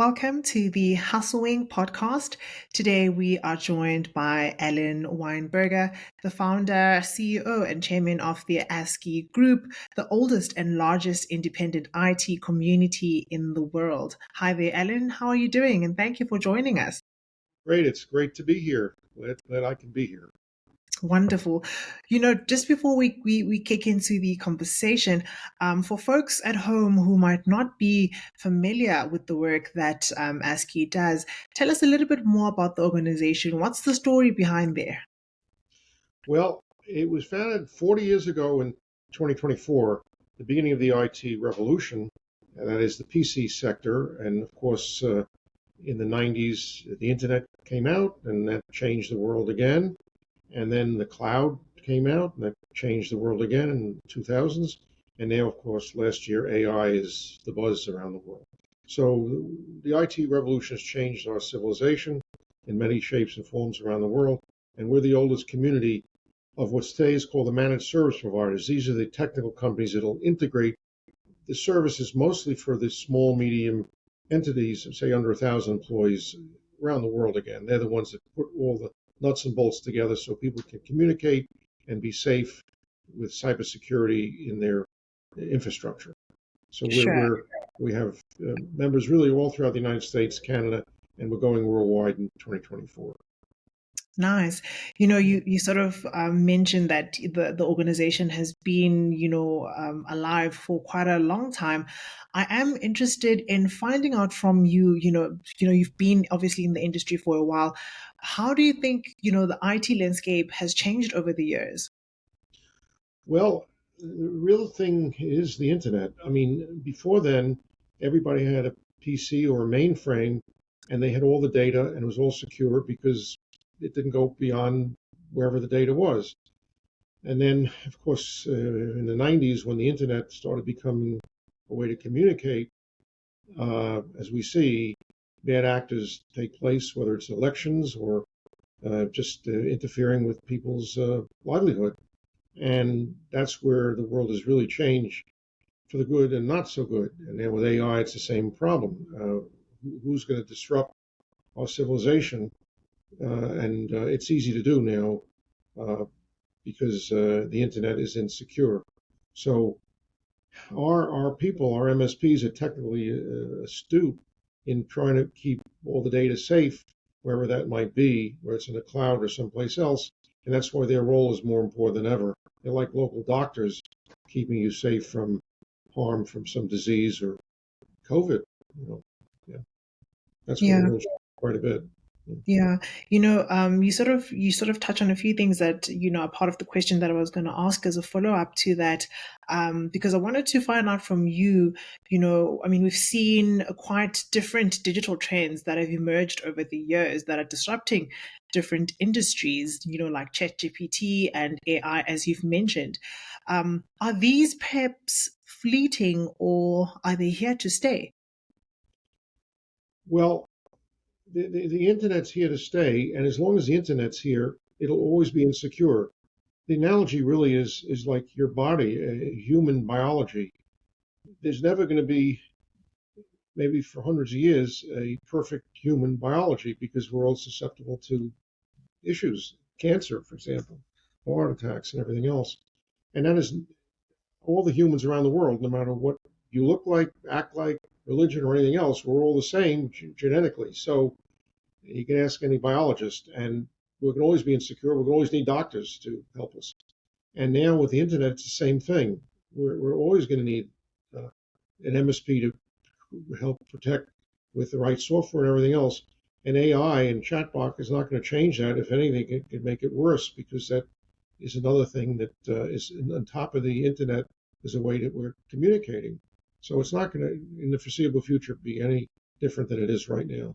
Welcome to the Hustlewing podcast. Today we are joined by Ellen Weinberger, the founder, CEO, and chairman of the ASCII Group, the oldest and largest independent IT community in the world. Hi there, Ellen. How are you doing? And thank you for joining us. Great. It's great to be here. Glad I can be here. Wonderful. Just before we kick into the conversation, for folks at home who might not be familiar with the work that ASCII does, tell us a little bit more about the organization. What's the story behind there? Well, it was founded 40 years ago in 2024, the beginning of the IT revolution, and that is the PC sector. And of course, in the 90s, the internet came out, and that changed the world again. And then the cloud came out, and that changed the world again in the 2000s. And now, of course, last year, AI is the buzz around the world. So the IT revolution has changed our civilization in many shapes and forms around the world. And we're the oldest community of what today is called the managed service providers. These are the technical companies that will integrate the services mostly for the small, medium entities, say under 1,000 employees around the world again. They're the ones that put all the nuts and bolts together so people can communicate and be safe with cybersecurity in their infrastructure. So Sure. we have members really all throughout the United States, Canada, and we're going worldwide in 2024. Nice. You sort of mentioned that the organization has been, alive for quite a long time. I am interested in finding out from you, you've been obviously in the industry for a while. How do you think, the IT landscape has changed over the years? Well, the real thing is the internet. I mean, before then, everybody had a PC or a mainframe, and they had all the data, and it was all secure because it didn't go beyond wherever the data was. And then, of course, in the 90s, when the internet started becoming a way to communicate, as we see, bad actors take place, whether it's elections or just interfering with people's livelihood. And that's where the world has really changed for the good and not so good. And then with AI, it's the same problem. Who's going to disrupt our civilization? And it's easy to do now because the internet is insecure. So our people, our MSPs, are technically astute in trying to keep all the data safe wherever that might be, whether it's in the cloud or someplace else. And that's why their role is more important than ever. They're like local doctors, keeping you safe from harm from some disease or COVID. Yeah, that's where the Yeah. world's quite a bit. Yeah, you sort of touch on a few things that are part of the question that I was going to ask as a follow up to that, because I wanted to find out from you. I mean, we've seen quite different digital trends that have emerged over the years that are disrupting different industries. Like ChatGPT and AI, as you've mentioned. Are these perhaps fleeting, or are they here to stay? Well, the internet's here to stay, and as long as the internet's here, it'll always be insecure. The analogy really is like your body, human biology. There's never going to be, maybe for hundreds of years, a perfect human biology because we're all susceptible to issues, cancer, for example, heart attacks, and everything else. And that is all the humans around the world, no matter what you look like, act like, religion, or anything else, we're all the same genetically. So you can ask any biologist, and we can always be insecure. We can always need doctors to help us. And now with the internet, it's the same thing. We're always going to need an MSP to help protect with the right software and everything else. And AI and chatbot is not going to change that. If anything, it could make it worse because that is another thing that is on top of the internet is a way that we're communicating. So it's not going to, in the foreseeable future, be any different than it is right now.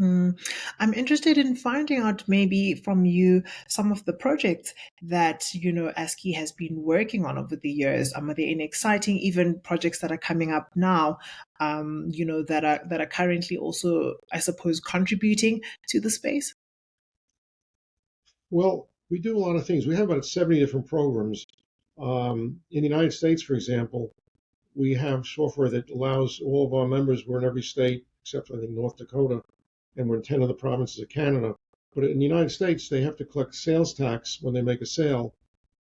Mm. I'm interested in finding out maybe from you some of the projects that ASCII has been working on over the years. Are there any exciting even projects that are coming up now? That are currently also, I suppose, contributing to the space. Well, we do a lot of things. We have about 70 different programs. In the United States, for example, we have software that allows all of our members, we're in every state, except for I think North Dakota, and we're in 10 of the provinces of Canada. But in the United States, they have to collect sales tax when they make a sale,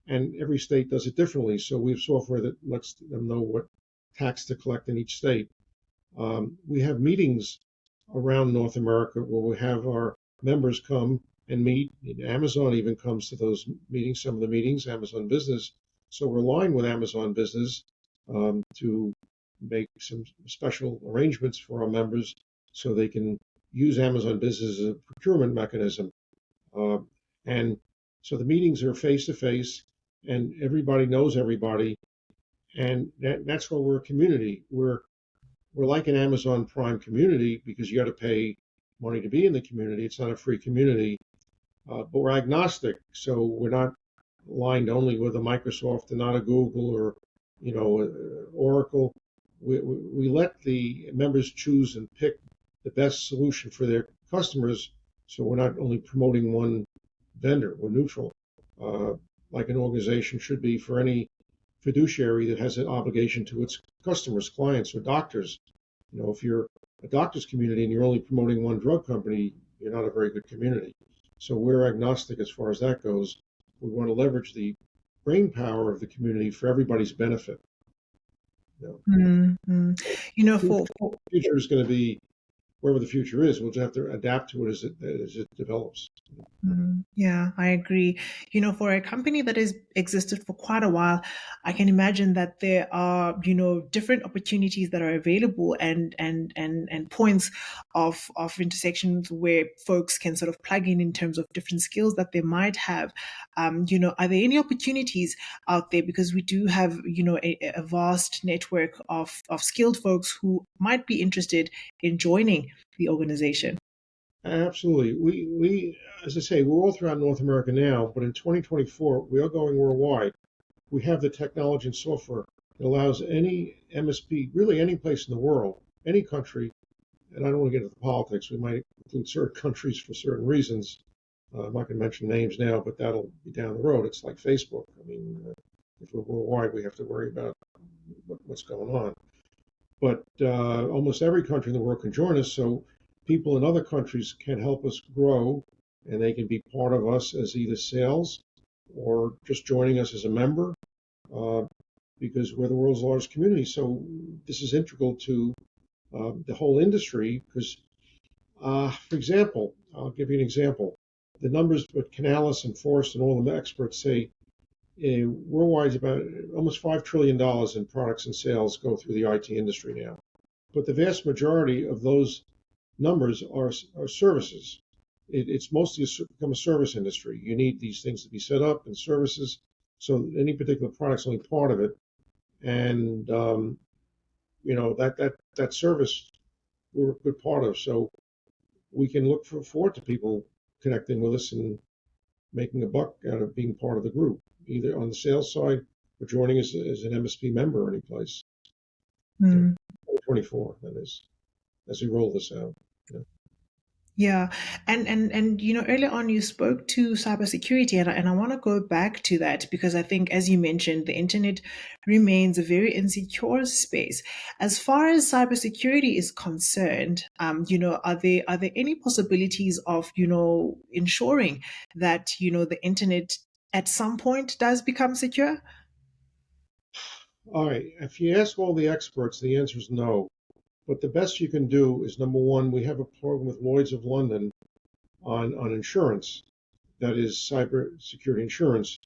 and every state does it differently. So we have software that lets them know what tax to collect in each state. We have meetings around North America where we have our members come and meet. Amazon even comes to those meetings, some of the meetings, Amazon Business. So we're aligned with Amazon Business to make some special arrangements for our members so they can use Amazon Business as a procurement mechanism. Uh, and so the meetings are face to face, and everybody knows everybody, and that's why we're a community. We're like an Amazon Prime community because you got to pay money to be in the community. It's not a free community, but we're agnostic, so we're not aligned only with a Microsoft and not a Google or Oracle. We let the members choose and pick the best solution for their customers, so we're not only promoting one vendor. We're neutral, like an organization should be for any fiduciary that has an obligation to its customers, clients, or doctors. If you're a doctor's community and you're only promoting one drug company, you're not a very good community. So we're agnostic as far as that goes. We want to leverage the brain power of the community for everybody's benefit. Mm-hmm. The future is going to be wherever the future is. We'll just have to adapt to it as it develops. Yeah, I agree. For a company that has existed for quite a while, I can imagine that there are, different opportunities that are available and points of intersections where folks can sort of plug in terms of different skills that they might have. Are there any opportunities out there? Because we do have, a vast network of skilled folks who might be interested in joining the organization. Absolutely. We, as I say, we're all throughout North America now, but in 2024, we are going worldwide. We have the technology and software that allows any MSP, really any place in the world, any country, and I don't want to get into the politics. We might include certain countries for certain reasons. I'm not going to mention names now, but that'll be down the road. It's like Facebook. I mean, if we're worldwide, we have to worry about what's going on. But almost every country in the world can join us. So people in other countries can help us grow, and they can be part of us as either sales or just joining us as a member, because we're the world's largest community. So this is integral to the whole industry. Because, for example, I'll give you an example. The numbers with Canalys and Forrest and all the experts say worldwide about almost $5 trillion in products and sales go through the IT industry now. But the vast majority of those numbers are services. It's mostly become a service industry. You need these things to be set up and services. So any particular product's only part of it, and that service we're a good part of. So we can look forward to people connecting with us and making a buck out of being part of the group, either on the sales side or joining us as an MSP member any place. 2024, that is, as we roll this out. Yeah, and earlier on you spoke to cybersecurity, and I want to go back to that because I think, as you mentioned, the internet remains a very insecure space. As far as cybersecurity is concerned, are there any possibilities of ensuring that the internet at some point does become secure? All right, if you ask all the experts, the answer is no. But the best you can do is, number one, we have a program with Lloyd's of London on insurance, that is cyber security insurance,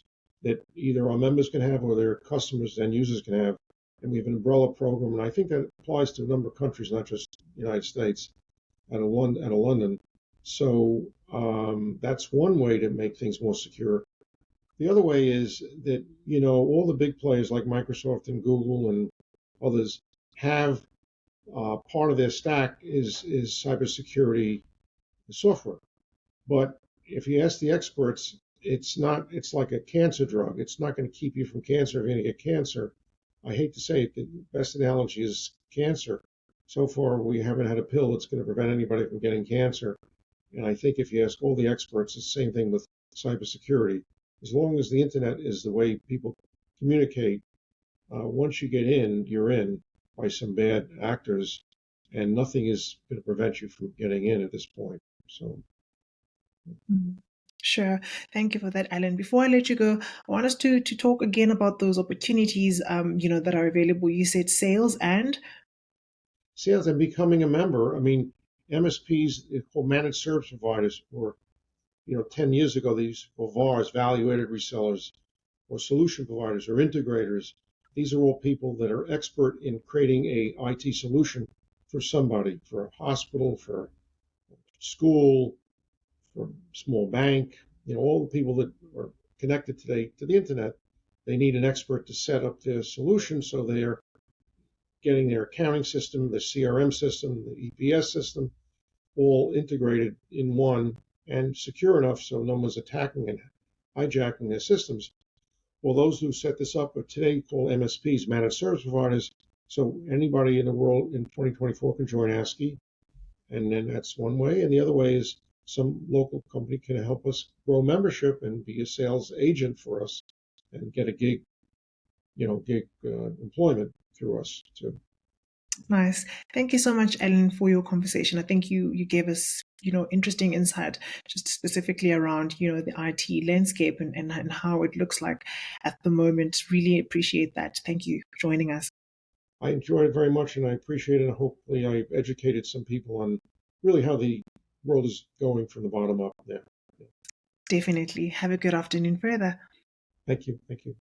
that either our members can have or their customers and users can have. And we have an umbrella program, and I think that applies to a number of countries, not just the United States, out of London. So that's one way to make things more secure. The other way is that, all the big players like Microsoft and Google and others have part of their stack is cybersecurity software. But if you ask the experts, it's like a cancer drug. It's not going to keep you from cancer if you're going to get cancer. I hate to say it, the best analogy is cancer. So far, we haven't had a pill that's going to prevent anybody from getting cancer. And I think if you ask all the experts, it's the same thing with cybersecurity. As long as the internet is the way people communicate, once you get in, you're in by some bad actors. and nothing is going to prevent you from getting in at this point. So, Mhm. Sure. Thank you for that, Alan. Before I let you go, I want us to talk again about those opportunities, that are available. You said sales and sales and becoming a member. I mean, MSPs, they're called managed service providers, or 10 years ago, they used to call VARs, value-added resellers, or solution providers, or integrators. These are all people that are expert in creating a IT solution for somebody, for a hospital, for school, for a small bank. All the people that are connected today to the internet, they need an expert to set up their solution so they're getting their accounting system, the CRM system, the EPS system, all integrated in one and secure enough so no one's attacking and hijacking their systems. Well, those who set this up are today called MSPs, managed service providers. So anybody in the world in 2024 can join ASCII, and then that's one way. And the other way is some local company can help us grow membership and be a sales agent for us and get a gig employment through us too. nice. Thank you so much, Ellen, for your conversation. I think you gave us, interesting insight just specifically around, the IT landscape and how it looks like at the moment. Really appreciate that. Thank you for joining us. I enjoyed it very much, and I appreciate it. And hopefully, I educated some people on really how the world is going from the bottom up there. Definitely. Have a good afternoon further. Thank you. Thank you.